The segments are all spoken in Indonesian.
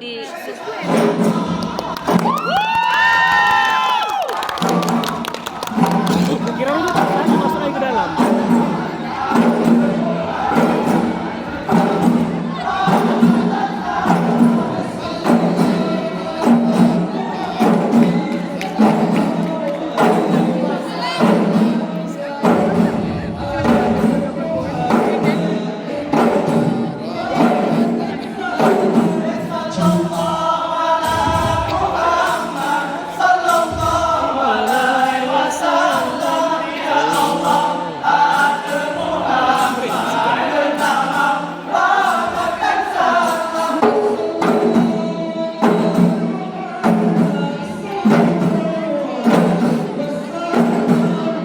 di Kira udah tadi masuk lagi ke dalam.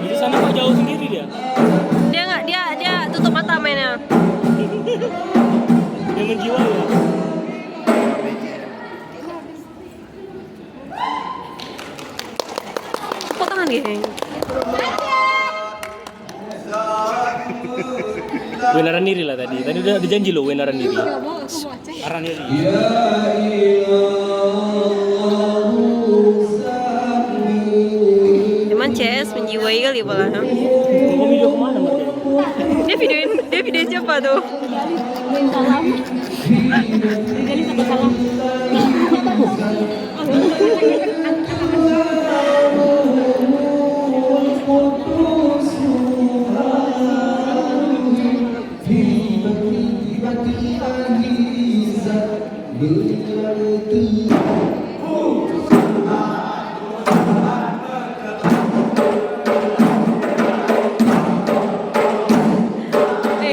Di sana kok jauh sendiri dia? dia nggak dia tutup mata mainnya. Dia menjiwai ya. Kok tangan geng? Wenaran diri lah tadi. Tadi udah dijanji loh wenaran diri. Aran diri. Emang CS menjiwai kali malah. Kau video kemana Marga? Dia videoin siapa tuh? Salam. Jadi satu salam.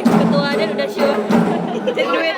Ketuanya udah show. Jadi duit.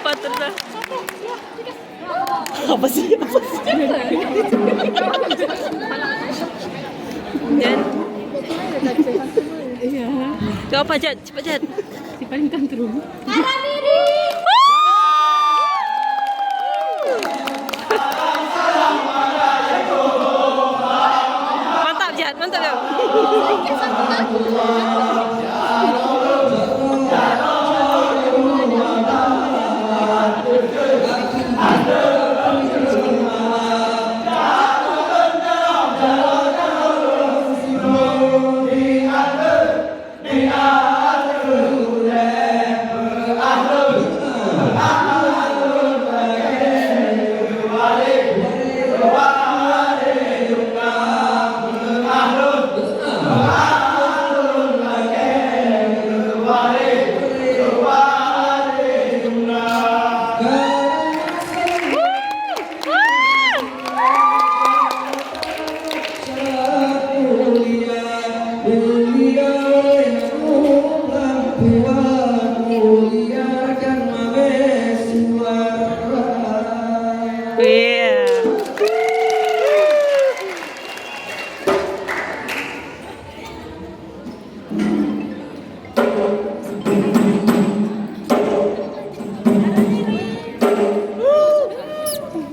Patut dah. Apa sih? Apa sih? Dan Iya. tuh apa Jat? Cepat Jat. Si paling tantrum. Mantap Jat, mantap ya. Iya.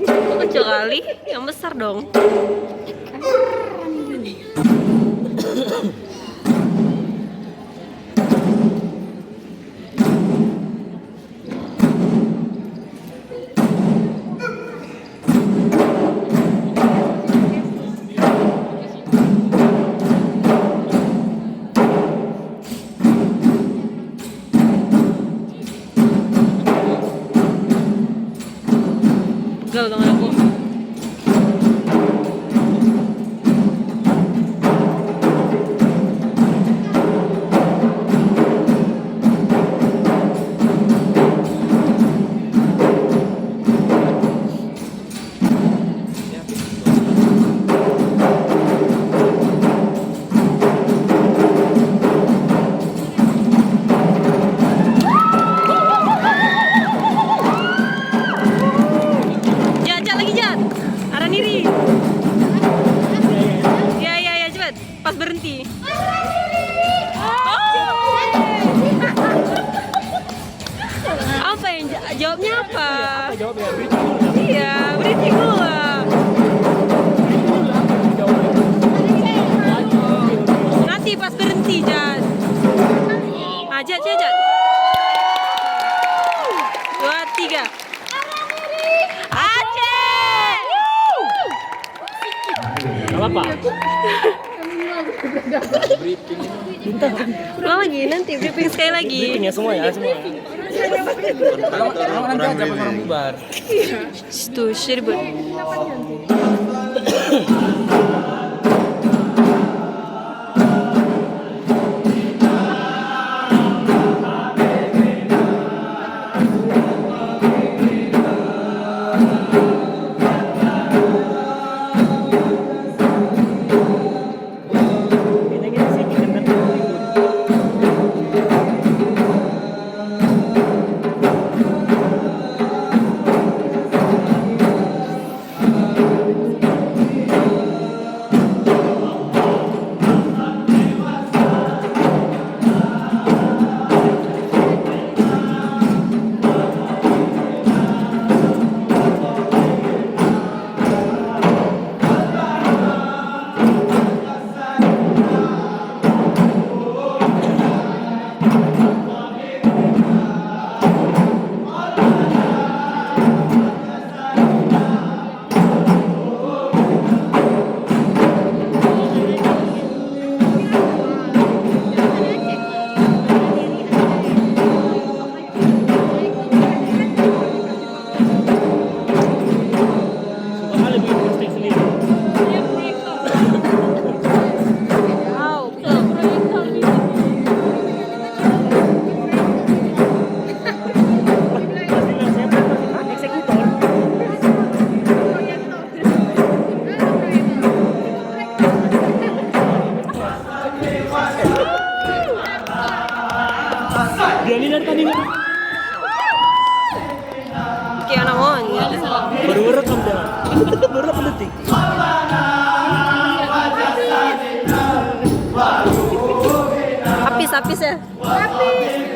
Kok kecil kali? Yang besar dong. Gagal tangan aku. jawabnya apa? Apa jawabnya? Briefing dulu. Iya, briefing dulu lah. Nanti pas berhenti, Jad. Jad. 2, 3. Aceh! Gak apa-apa. Ulang lagi, nanti briefing sekali lagi. Briefing ya semua. Kalau nanti aja pas orang bubar. Tuh, ribut. Dia dari tadi nih. Kayak anak monyet. Baru rekam dia. Baru 8 detik. Apis ya?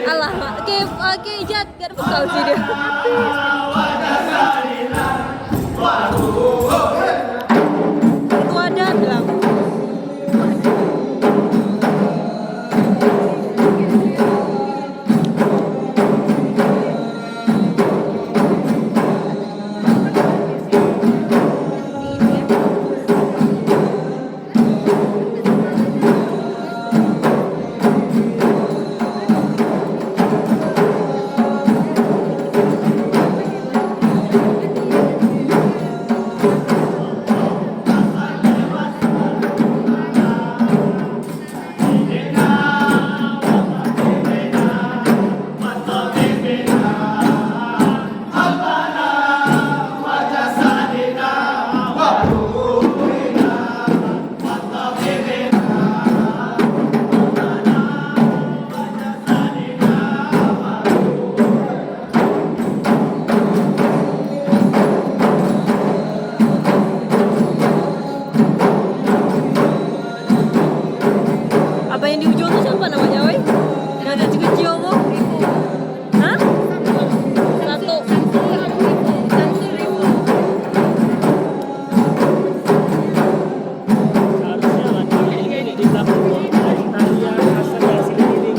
Alah, oke, Jad, gak ada bekal sih dia. Itu ada bilang. Apa yang di ujung itu siapa namanya, woi? Yang kecil-kecil tuh? Hah? Satu. Seharusnya lagi ini di belakang Italia Hasan Yasin ini.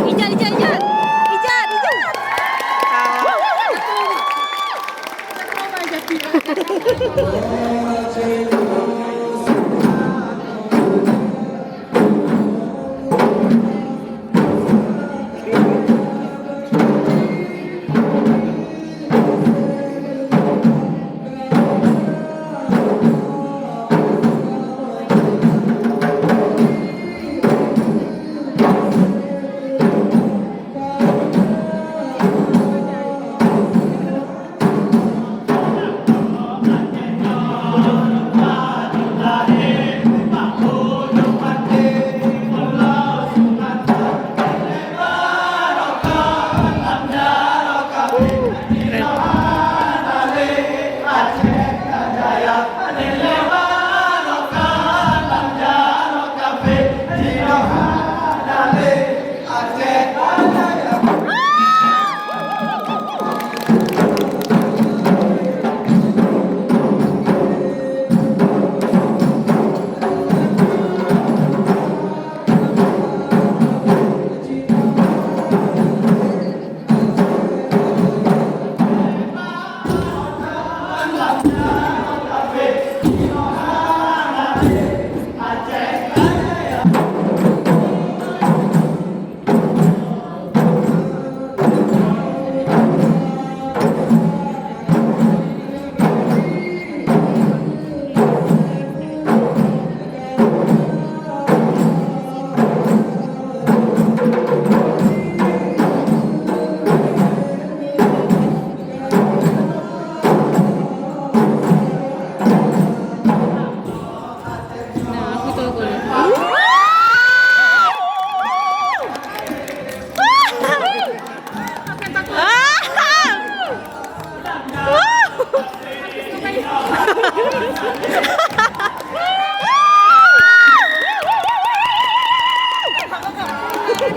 Ijan.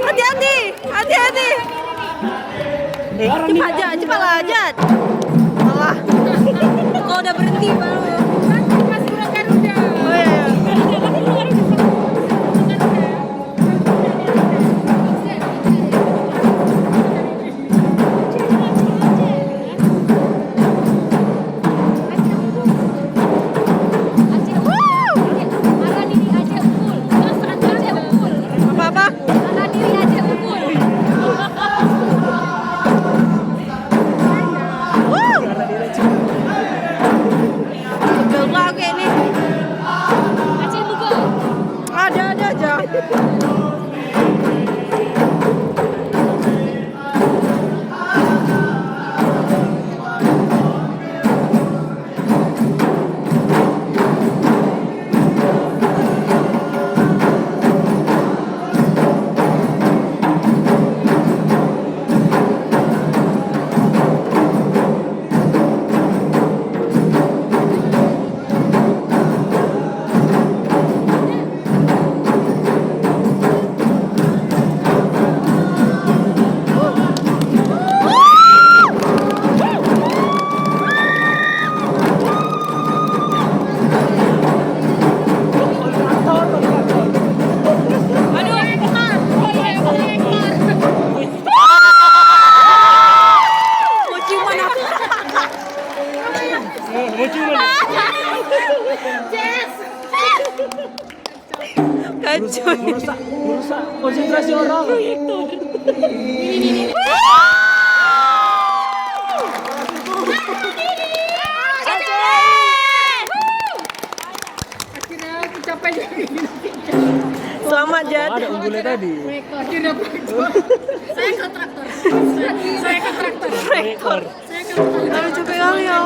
Hati-hati, hati-hati. Cepat aja, cepatlah aja. Salah. Kau udah berhenti baru. Masih kurang Garuda. Oh iya. Apa-apa? Pegel lagi nih. Ada aja. Mau ciuman aku. Mau ciuman. Kacau. Merusak konsentrasi orang. Akhirnya tercapai juga. Selamat Jad. Ada unggulnya tadi. Akhirnya rekor. Saya kontraktor. Saya kontraktor. Rekor. Saya kontraktor. Aduh capek kali ya.